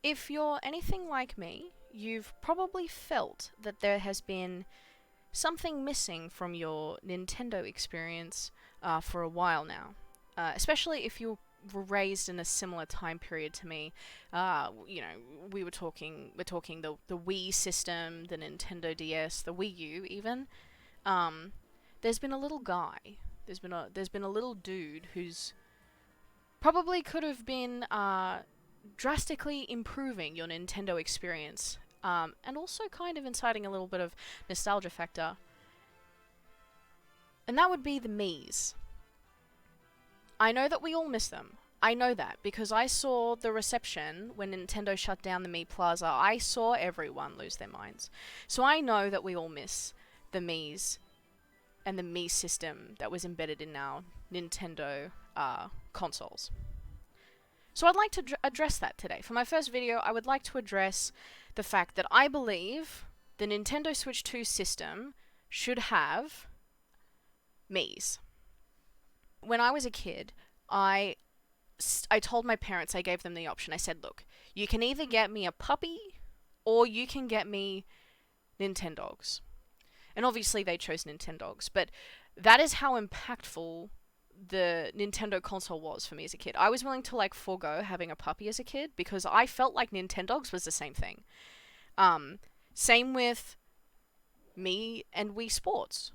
If you're anything like me, you've probably felt that there has been something missing from your Nintendo experience for a while now. Especially if you were raised in a similar time period to me. We're talking the Wii system, the Nintendo DS, the Wii U, even. Um, there's been a little guy. There's been a little dude who's probably could have been drastically improving your Nintendo experience, and also kind of inciting a little bit of nostalgia factor. And that would be the Mii's. I know that we all miss them. I know that because I saw the reception when Nintendo shut down the Mii Plaza. I saw everyone lose their minds. So I know that we all miss the Mii's and the Mii system that was embedded in our Nintendo consoles. So I'd like to address that today. For my first video, I would like to address the fact that I believe the Nintendo Switch 2 system should have Mii's. When I was a kid, I told my parents, I gave them the option. I said, look, you can either get me a puppy or you can get me Nintendogs. And obviously they chose Nintendogs, but that is how impactful the Nintendo console was for me as a kid. I was willing to forego having a puppy as a kid because I felt like Nintendogs was the same thing. Same with me and Wii Sports.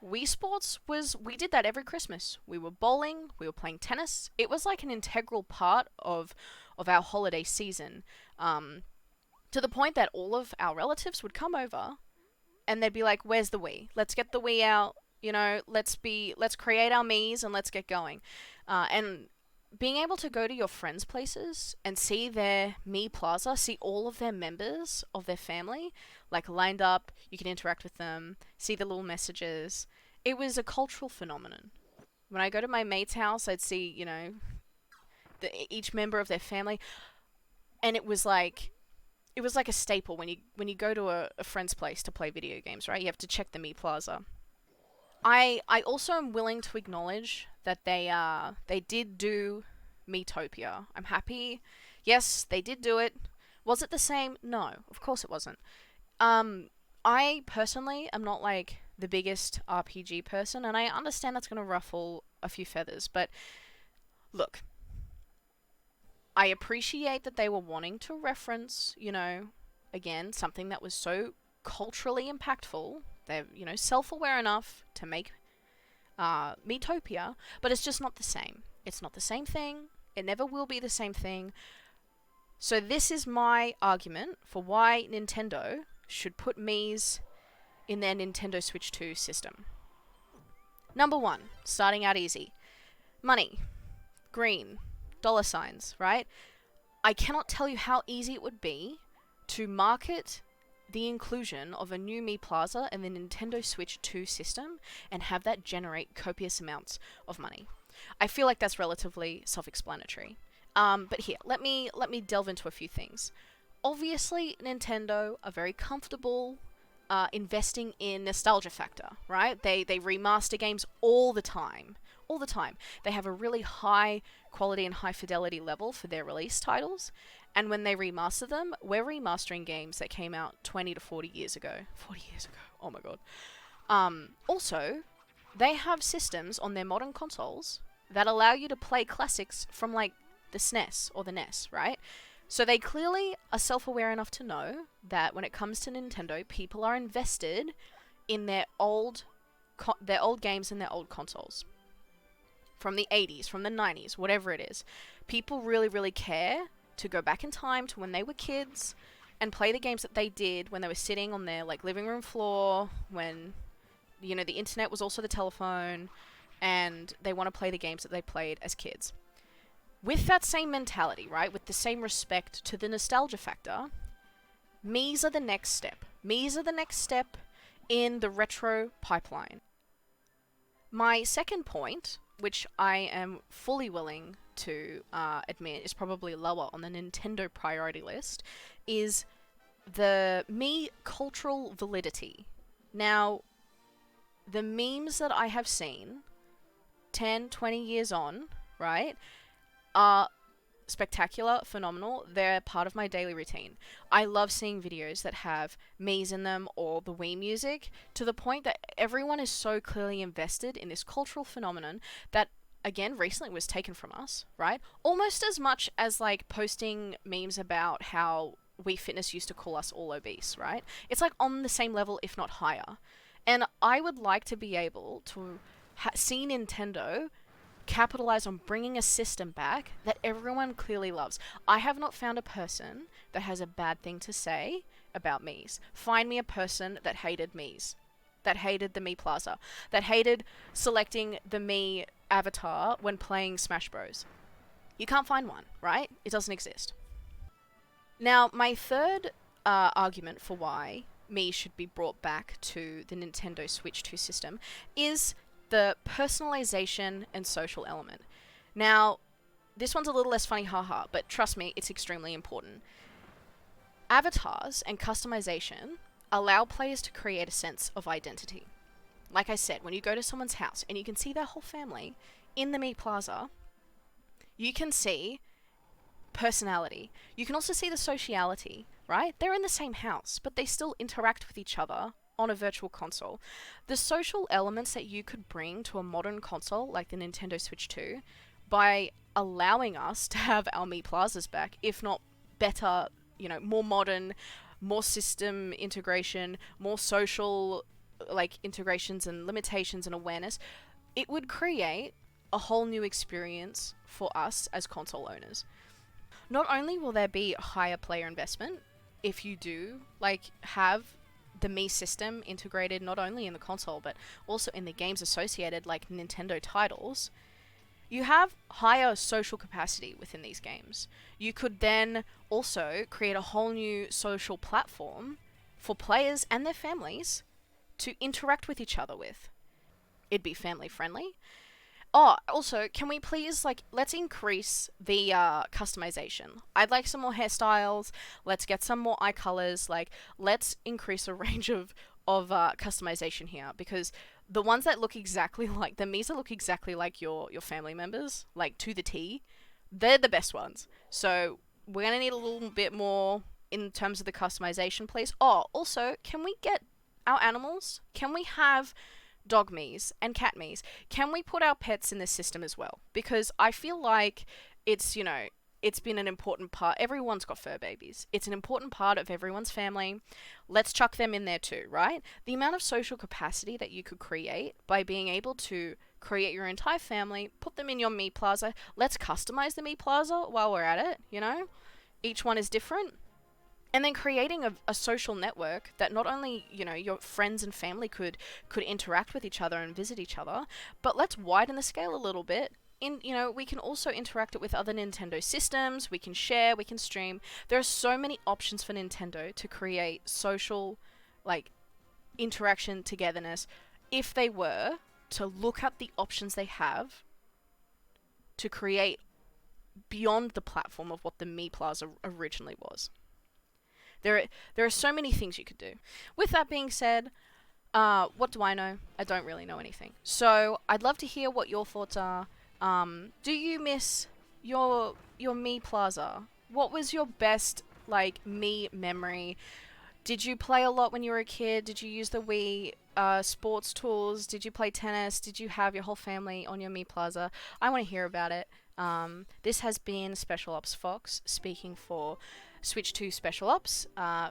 Wii Sports we did that every Christmas. We were bowling, we were playing tennis. It was like an integral part of our holiday season. To the point that all of our relatives would come over and they'd be like, where's the Wii? Let's get the Wii out. Let's create our Mii's and let's get going. And being able to go to your friends' places and see their Mii Plaza, see all of their members of their family, lined up, you can interact with them, see the little messages. It was a cultural phenomenon. When I go to my mate's house, I'd see, each member of their family, and it was like a staple when you go to a friend's place to play video games, right? You have to check the Mii Plaza. I also am willing to acknowledge that they did do Miitopia. I'm happy. Yes, they did do it. Was it the same? No, of course it wasn't. I personally am not the biggest RPG person, and I understand that's going to ruffle a few feathers, but look, I appreciate that they were wanting to reference, again, something that was so culturally impactful. They're, self-aware enough to make Miitopia, but it's just not the same. It's not the same thing. It never will be the same thing. So this is my argument for why Nintendo should put Mii's in their Nintendo Switch 2 system. Number one, starting out easy. Money. Green. Dollar signs, right? I cannot tell you how easy it would be to market the inclusion of a new Mii Plaza in the Nintendo Switch 2 system and have that generate copious amounts of money. I feel like that's relatively self-explanatory. But here, let me delve into a few things. Obviously, Nintendo are very comfortable investing in nostalgia factor, right? They remaster games all the time. All the time. They have a really high quality and high fidelity level for their release titles. And when they remaster them, we're remastering games that came out 20 to 40 years ago. 40 years ago. Oh my god. Also, they have systems on their modern consoles that allow you to play classics from the SNES or the NES, right? So they clearly are self-aware enough to know that when it comes to Nintendo, people are invested in their old games and their old consoles. From the 80s, from the 90s, whatever it is. People really, really care to go back in time to when they were kids and play the games that they did when they were sitting on their living room floor, when the internet was also the telephone, and they want to play the games that they played as kids. With that same mentality, right, with the same respect to the nostalgia factor, Mii's are the next step. Mii's are the next step in the retro pipeline. My second point, which I am fully willing to admit is probably lower on the Nintendo priority list, is the Mii cultural validity. Now, the memes that I have seen 10, 20 years on, right, are spectacular, phenomenal. They're part of my daily routine. I love seeing videos that have Mii's in them or the Wii music, to the point that everyone is so clearly invested in this cultural phenomenon that, again, recently was taken from us, right? Almost as much as like posting memes about how Wii Fitness used to call us all obese, right? It's like on the same level, if not higher. And I would like to be able to see Nintendo capitalize on bringing a system back that everyone clearly loves. I have not found a person that has a bad thing to say about Mii's. Find me a person that hated Mii's, that hated the Mii Plaza, that hated selecting the Mii avatar when playing Smash Bros. You can't find one, right? It doesn't exist. Now, my third argument for why Mii should be brought back to the Nintendo Switch 2 system is the personalization and social element. Now, this one's a little less funny, haha, but trust me, it's extremely important. Avatars and customization allow players to create a sense of identity. Like I said, when you go to someone's house and you can see their whole family in the Mii Plaza, you can see personality. You can also see the sociality, right? They're in the same house, but they still interact with each other on a virtual console. The social elements that you could bring to a modern console like the Nintendo Switch 2 by allowing us to have our Mii Plazas back, if not better, more modern, more system integration, more social like integrations and limitations and awareness, it would create a whole new experience for us as console owners. Not only will there be higher player investment if you do have the Mii system integrated not only in the console but also in the games associated like Nintendo titles, you have higher social capacity within these games. You could then also create a whole new social platform for players and their families to interact with each other with. It'd be family friendly. Oh, also, can we please, let's increase the customization. I'd like some more hairstyles. Let's get some more eye colors. Let's increase the range of customization here, because the ones that look exactly like, the Miis that look exactly like your family members, to the T, they're the best ones. So we're going to need a little bit more in terms of the customization, please. Oh, also, can we get our animals? Can we have dog Miis and cat Miis? Can we put our pets in this system as well? Because I feel like it's, it's been an important part. Everyone's got fur babies. It's an important part of everyone's family. Let's chuck them in there too, right? The amount of social capacity that you could create by being able to create your entire family, put them in your Mii Plaza. Let's customize the Mii Plaza while we're at it, Each one is different. And then creating a social network that not only, your friends and family could interact with each other and visit each other, but let's widen the scale a little bit. We can also interact it with other Nintendo systems, we can share, we can stream. There are so many options for Nintendo to create social, interaction, togetherness, if they were to look at the options they have to create beyond the platform of what the Mii Plaza originally was. There are so many things you could do. With that being said, what do I know? I don't really know anything. So I'd love to hear what your thoughts are. Do you miss your Mii Plaza? What was your best Mii memory? Did you play a lot when you were a kid? Did you use the Wii sports tools? Did you play tennis? Did you have your whole family on your Mii Plaza? I want to hear about it. This has been Special Ops Fox speaking for Switch 2 Special Ops.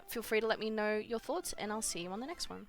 Feel free to let me know your thoughts, and I'll see you on the next one.